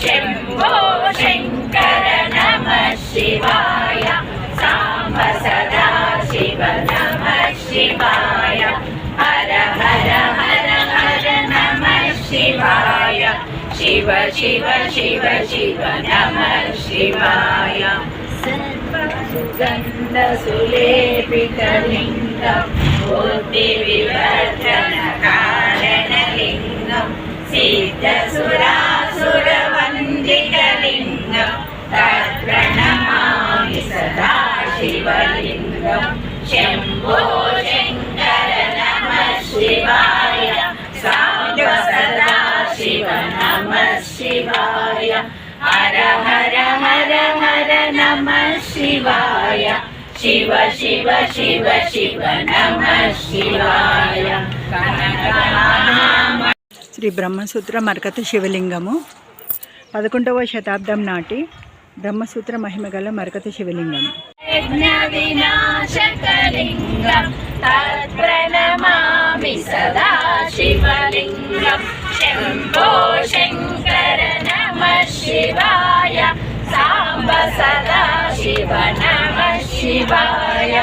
शम्भो शङ्कर नमः शिवाय साम्ब सदा शिव नमः शिवाय हर हर हर हर नमः शिवाय शिव शिव शिव शिव नमः शिवाय सर्वसुगन्धसुलेपितलिङ्गं बुद्धिविवर्धनकारणलिङ्गं सिद्धसुरासुरवन्दितलिङ्गं तत्प्रणमामि सदा शिवलिङ्गं शम्भो शङ्कर नमः शिवाय साम्ब सदा शिव नमः शिवाय हर हर हर हर नमः शिवाय शिव शिव शिव शिव नमः शिवाय శ్రీ బ్రహ్మసూత్ర మరకత శివలింగము 11వ శతాబ్దం నాటి బ్రహ్మసూత్ర మహిమగల మరకత శివలింగము. వినాశకలింగం తత్ప్రణమామి సదా శివలింగం శంభో శంకర నమః శివాయ సాంబ సదా శివ నమః శివాయ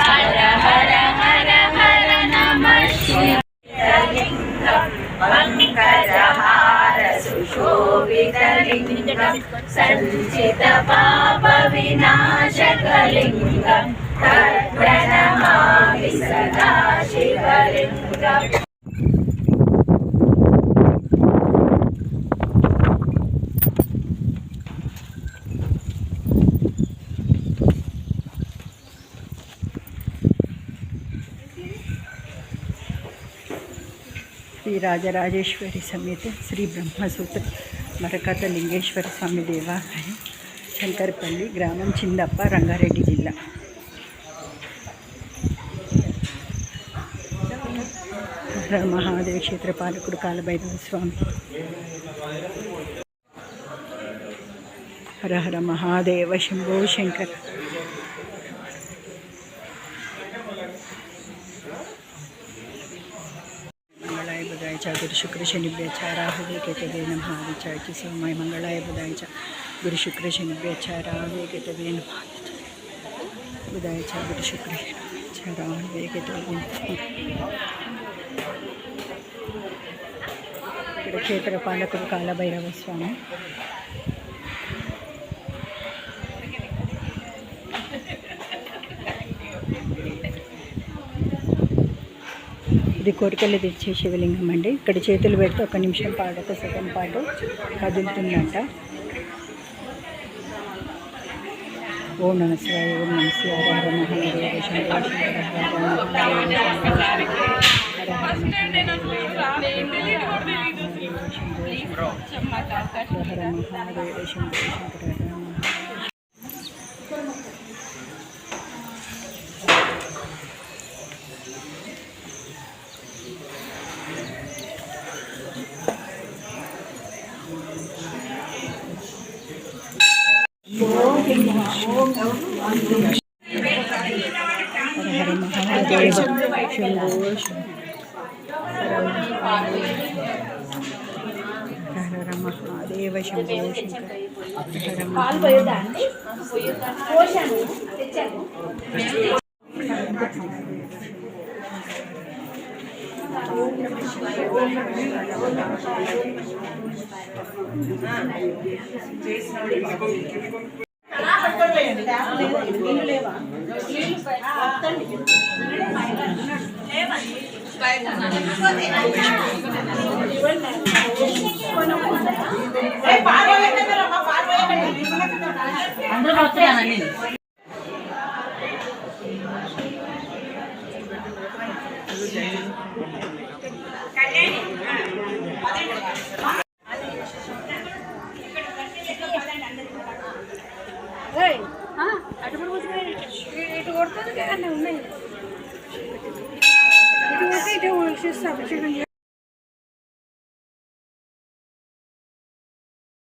హర హర హర హర నమః శివలింగం పంకజహార సుశోభితలింగం సంచిత పాప వినాశకలింగం తత్ప్రణమామి సదా శివలింగం. శ్రీ రాజరాజేశ్వరి సమేత శ్రీ బ్రహ్మసూత్ర మరకత లింగేశ్వర స్వామి దేవాలయం, శంకర్పల్లి గ్రామం, చిందప్ప, రంగారెడ్డి జిల్లా. హర మహాదేవ క్షేత్ర పాలకుడు కాలభైరవ స్వామి. హర హర మహాదేవ శంభో శంకర. मंगलाय बुधाय च गुरु शुक्र शनिभ्य च राहुवे केतवे नमः विचार्य सोमाय मंगलाय बुधाय च गुरु शुक्र शनिभ्य च राहुवे केतवे नमः बुधाय च गुरु शुक्र च राहुवे केतवे ఇక్కడ క్షేత్ర పాలకుడు కాలభైరవ స్వామి. ఇది కోరికలు తెచ్చే శివలింగం అండి. ఇక్కడ చేతులు పెడితే 1 నిమిషం పాటు, 1 సెకండ్ పాటు కదులుతుందంట. ఓం నమ శివాయ, ఓం నమ శివాయ, హర మహాదేవ శంభో శంకర, హర మహాదేవ శంభో శంకర. హర మహాదేవ శంభో హర మహాదేవ శంభో శంకర. అందరూ వస్తానండి. ఇటు కొడుతుంది ఉన్నాయి, ఇటు కొట్టి ఇటు